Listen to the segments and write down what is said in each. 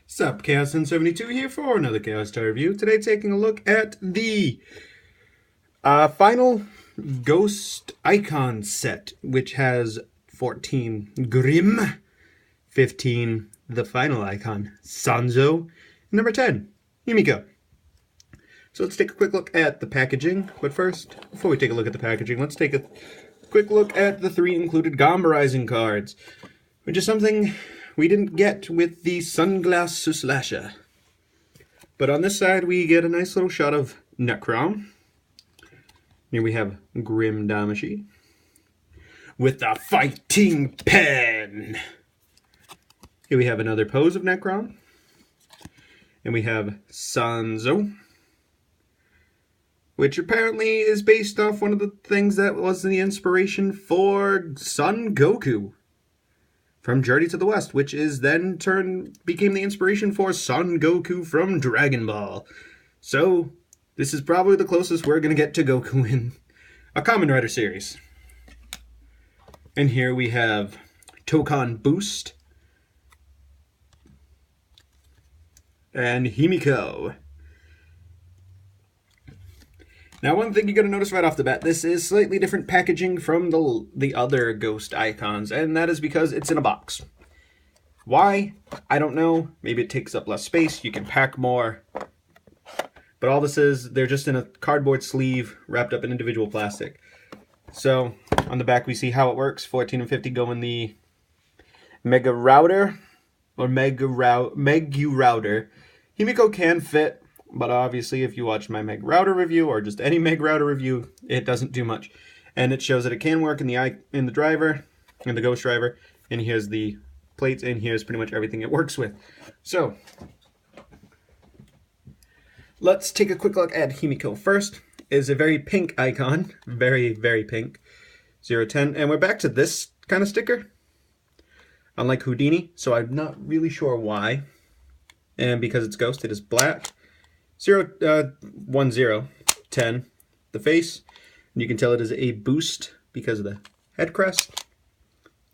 Sup, Chaos72 here for another Chaos Toy review. Today taking a look at the final Ghost Icon set, which has 14 Grimm, 15 the final icon, Sanzo, and number 10, Himiko. So let's take a quick look at the packaging, but first, before we take a look at the packaging, let's take a quick look at the 3 included Gombarizing cards, which is something we didn't get with the Sunglass Slasher. But on this side, we get a nice little shot of Necrom. Here we have Grim Damashi with the fighting pen. Here we have another pose of Necrom. And we have Sanzo, which apparently is based off one of the things that was the inspiration for Son Goku from Journey to the West, which is then became the inspiration for Son Goku from Dragon Ball. So this is probably the closest we're going to get to Goku in a Kamen Rider series. And here we have Tokon Boost and Himiko. Now, one thing you're going to notice right off the bat, this is slightly different packaging from the other Ghost Icons, and that is because it's in a box. Why? I don't know. Maybe it takes up less space, you can pack more. But all this is, they're just in a cardboard sleeve wrapped up in individual plastic. So, on the back we see how it works. 14 and 50 go in the Mega Router, or Megu Router. Himiko can fit, but obviously if you watch my Meg Router review, or just any Meg Router review, it doesn't do much. And it shows that it can work in the driver, in the Ghost driver, and here's the plates, and here's pretty much everything it works with. So, let's take a quick look at Himiko first. Is a very pink icon, very, very pink, 010, and we're back to this kind of sticker, unlike Houdini, so I'm not really sure why. And because it's Ghost, it is black. 10, the face, and you can tell it is a boost because of the head crest,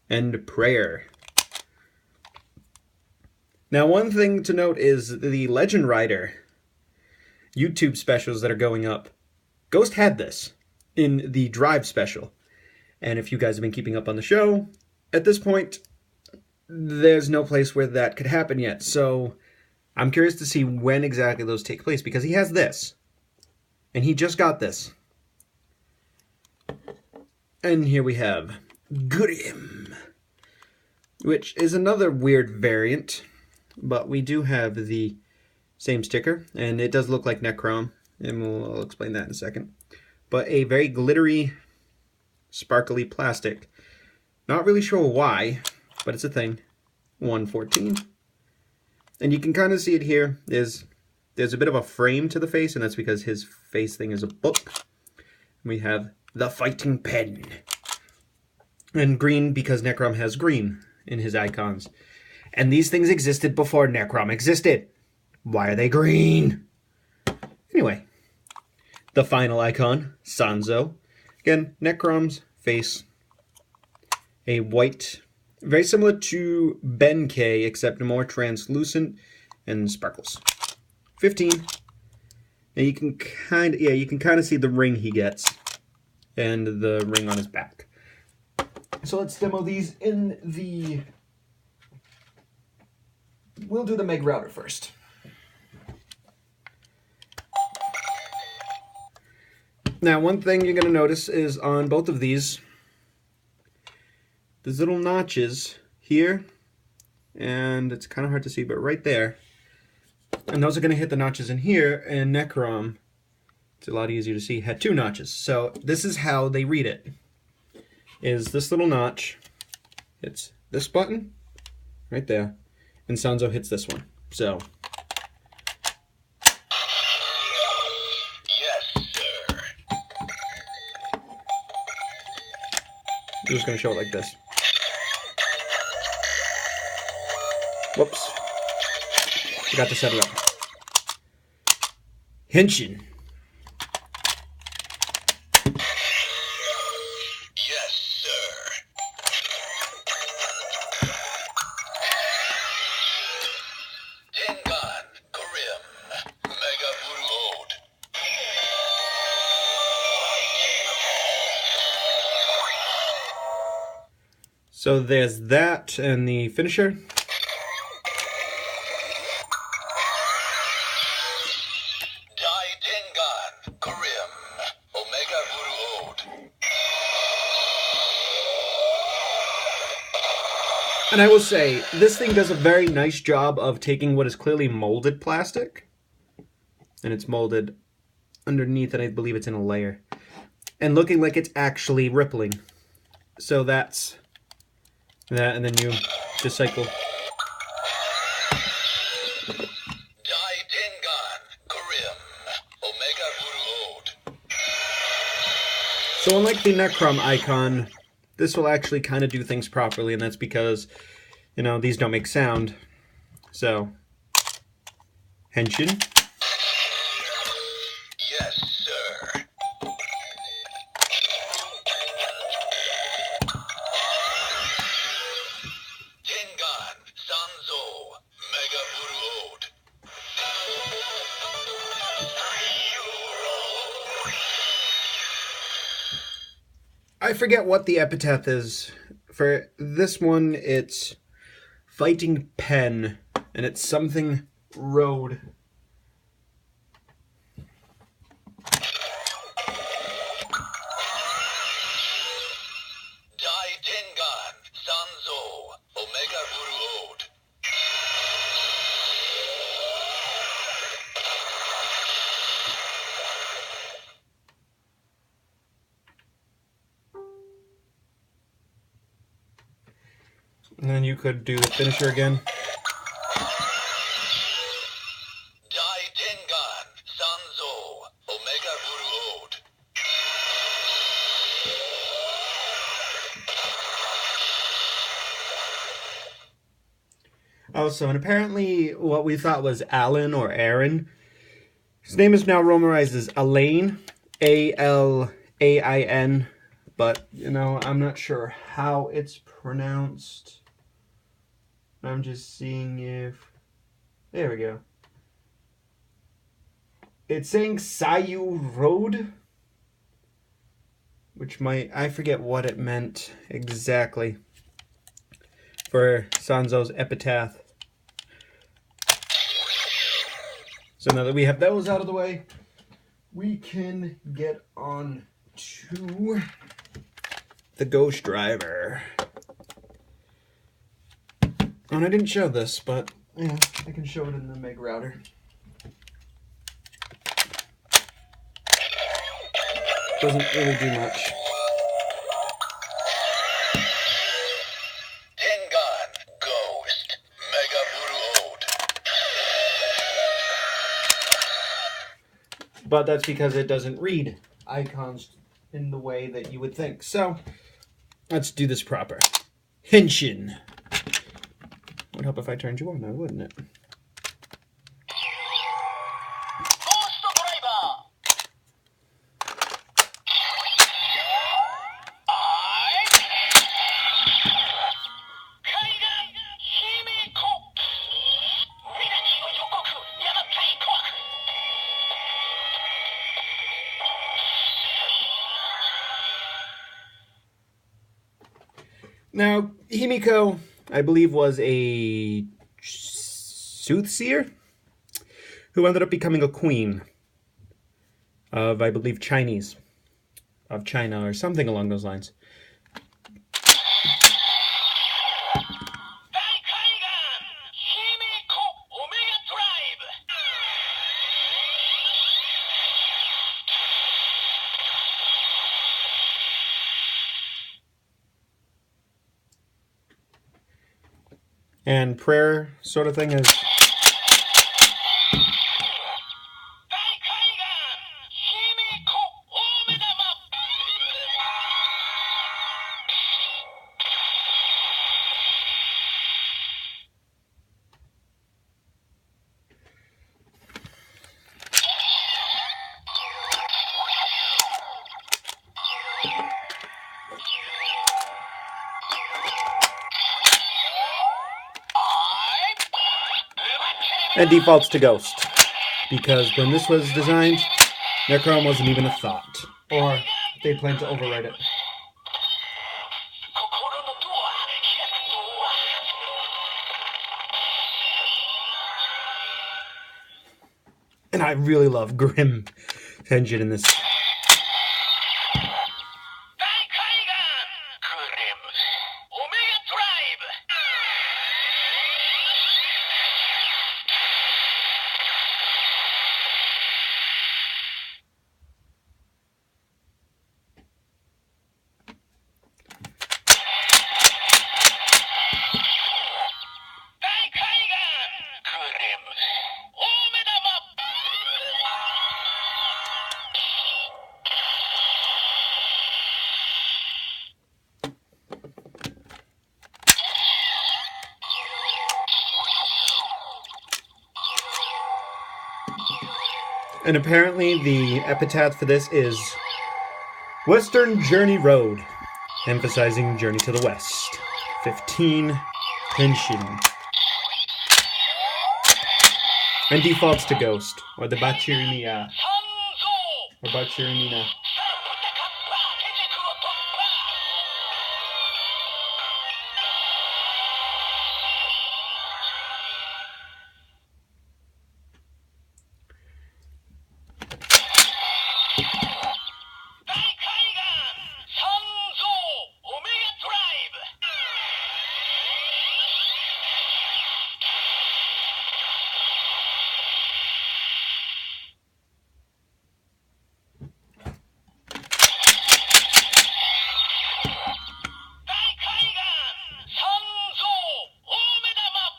and prayer. Now, one thing to note is the Legend Rider YouTube specials that are going up. Ghost had this in the Drive special, and if you guys have been keeping up on the show, at this point, there's no place where that could happen yet, so I'm curious to see when exactly those take place, because he has this, and he just got this. And here we have Grimm, which is another weird variant, but we do have the same sticker, and it does look like Necrom, and I'll explain that in a second. But a very glittery, sparkly plastic. Not really sure why, but it's a thing. 114. And you can kind of see it here. There's a bit of a frame to the face, and that's because his face thing is a book. We have the fighting pen. And green because Necrom has green in his icons. And these things existed before Necrom existed. Why are they green? Anyway, the final icon, Sanzo. Again, Necrom's face. A white, very similar to Benkei, except more translucent and sparkles. 15. And you can kind of see the ring he gets and the ring on his back. So let's demo these in the. We'll do the Meg Router first. Now, one thing you're going to notice is on both of these, there's little notches here, and it's kind of hard to see, but right there. And those are going to hit the notches in here, and Necrom, it's a lot easier to see, had 2 notches. So this is how they read it. Is this little notch hits this button, right there, and Sanzo hits this one. So I'm just going to show it like this. Whoops. Forgot to set it up. Henshin. Yes, sir. So there's that and the finisher. Tengan, Grimm, Omega Guru Ode. And I will say, this thing does a very nice job of taking what is clearly molded plastic, and it's molded underneath, and I believe it's in a layer, and looking like it's actually rippling. So that's that, and then you just cycle. So unlike the Necrom icon, this will actually kind of do things properly, and that's because, you know, these don't make sound. So, Henshin. Yes, sir. Tengan, Sanzo, Mega Guru Ode. I forget what the epitaph is. For this one, it's Fighting Pen, and it's something road. Tengan, Sanzo, Omega Guru Ode. And then you could do the finisher again. Tengan, Sanzo, Omega Guru Ode. Also, and apparently what we thought was Alan or Aaron, his name is now romarized as Alain, A-L-A-I-N, but, you know, I'm not sure how it's pronounced. I'm just seeing if... There we go. It's saying Sayu Road, which might... I forget what it meant exactly for Sanzo's epitaph. So now that we have those out of the way, we can get on to the Ghost Driver. And I didn't show this, but yeah, I can show it in the Meg router. Doesn't really do much. Tengan, Ghost, Mega Guru Ode. But that's because it doesn't read icons in the way that you would think. So, let's do this proper. Henshin. Would help if I turned you on, now, wouldn't it? Now, Himiko, I believe, was a soothsayer who ended up becoming a queen of, I believe, of China, or something along those lines. And prayer sort of thing is... and defaults to Ghost, because when this was designed, Necrom wasn't even a thought, or they planned to overwrite it. And I really love Grimm engine in this. Grimm. Omega Drive. Grimm. Omega Map. And apparently the epitaph for this is Western Journey Road, emphasizing journey to the west. 15 Henshin. And defaults to Ghost, or the Bachirimiya, Sanzo. or Bachirimina. Sanzo. Omega Drive. Sanzo. Omega Map.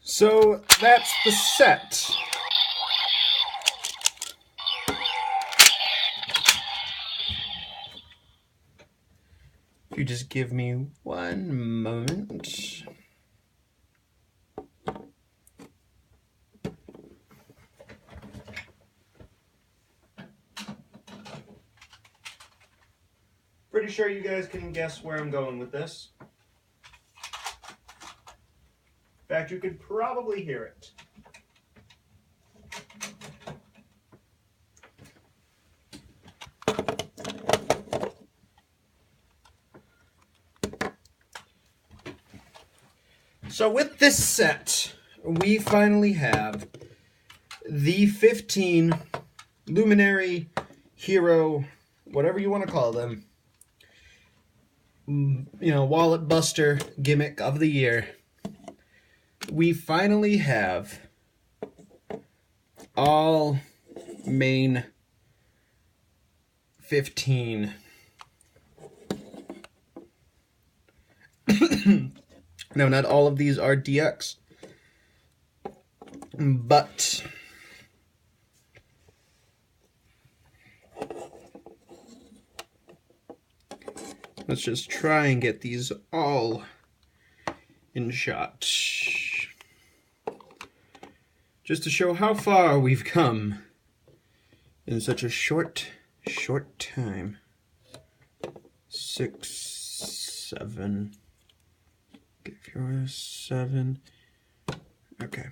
So that's the set. If you just give me one moment. Pretty sure you guys can guess where I'm going with this. In fact, you could probably hear it. So with this set, we finally have the 15 Luminary, Hero, whatever you want to call them, wallet buster gimmick of the year. We finally have all main 15. No, not all of these are DX, but let's just try and get these all in shot, just to show how far we've come in such a short time. 6, 7. Give yours 7. Okay.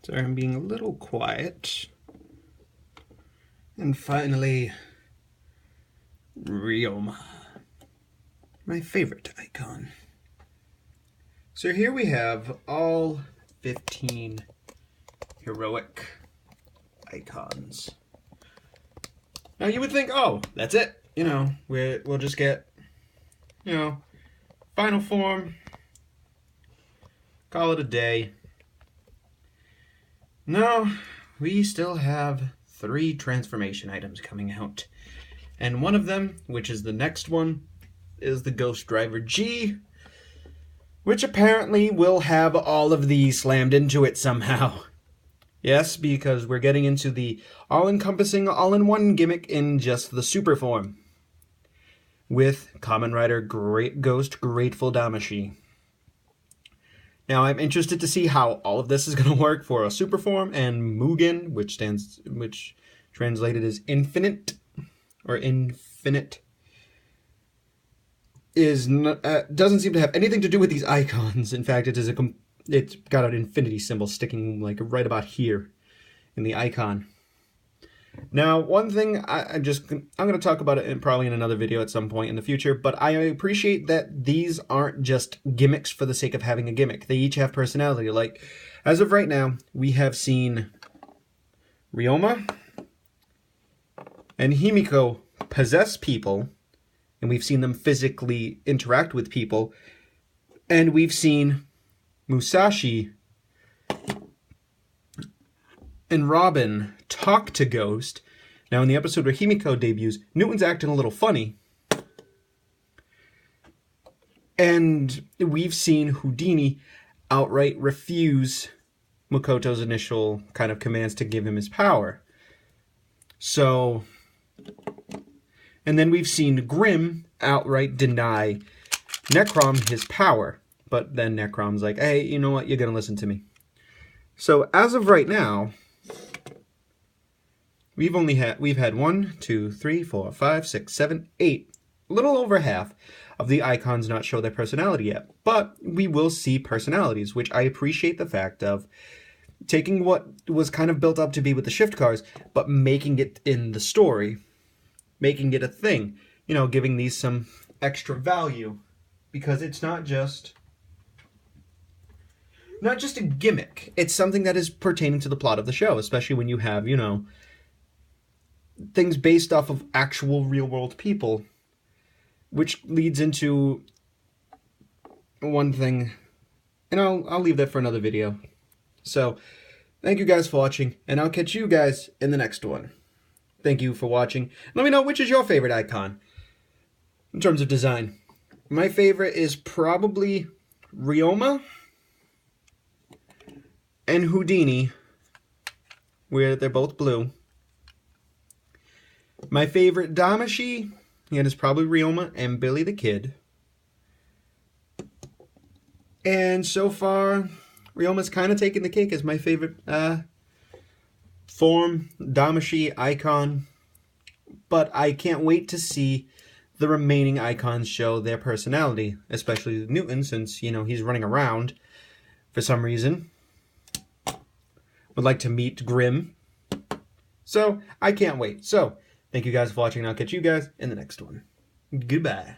Sorry, I'm being a little quiet. And finally, Ryoma, my favorite icon. So here we have all 15 heroic icons. Now you would think, oh, that's it. We'll just get, final form, call it a day. No, we still have 3 transformation items coming out. And one of them, which is the next one, is the Ghost Driver G, which apparently will have all of these slammed into it somehow. Yes, because we're getting into the all-encompassing, all-in-one gimmick in just the super form, with Kamen Rider Ghost Grateful Damashi. Now I'm interested to see how all of this is going to work for a super form, and Mugen, which translated as infinite or infinite, is doesn't seem to have anything to do with these icons. In fact, it's got an infinity symbol sticking like right about here in the icon. Now, one thing I'm going to talk about it probably in another video at some point in the future, but I appreciate that these aren't just gimmicks for the sake of having a gimmick. They each have personality. Like, as of right now, we have seen Ryoma and Himiko possess people, and we've seen them physically interact with people, and we've seen Musashi and Robin talk to Ghost. Now, in the episode where Himiko debuts, Newton's acting a little funny. And we've seen Houdini outright refuse Makoto's initial kind of commands to give him his power. So, and then we've seen Grimm outright deny Necrom his power. But then Necrom's like, hey, you know what? You're going to listen to me. So, as of right now, we've had 1, 2, 3, 4, 5, 6, 7, 8, a little over half of the icons not show their personality yet. But we will see personalities, which I appreciate the fact of taking what was kind of built up to be with the shift cars, but making it in the story, making it a thing, you know, giving these some extra value, because it's not just a gimmick. It's something that is pertaining to the plot of the show, especially when you have, you know, things based off of actual real-world people, which leads into one thing, and I'll leave that for another video. So, thank you guys for watching, and I'll catch you guys in the next one. Thank you for watching. Let me know which is your favorite icon in terms of design. My favorite is probably Ryoma and Houdini, where they're both blue. My favorite Damashi, again, is probably Ryoma and Billy the Kid. And so far, Ryoma's kind of taken the cake as my favorite form, Damashi, icon. But I can't wait to see the remaining icons show their personality, especially Newton, since, you know, he's running around for some reason. Would like to meet Grimm. So, I can't wait. So, thank you guys for watching, and I'll catch you guys in the next one. Goodbye.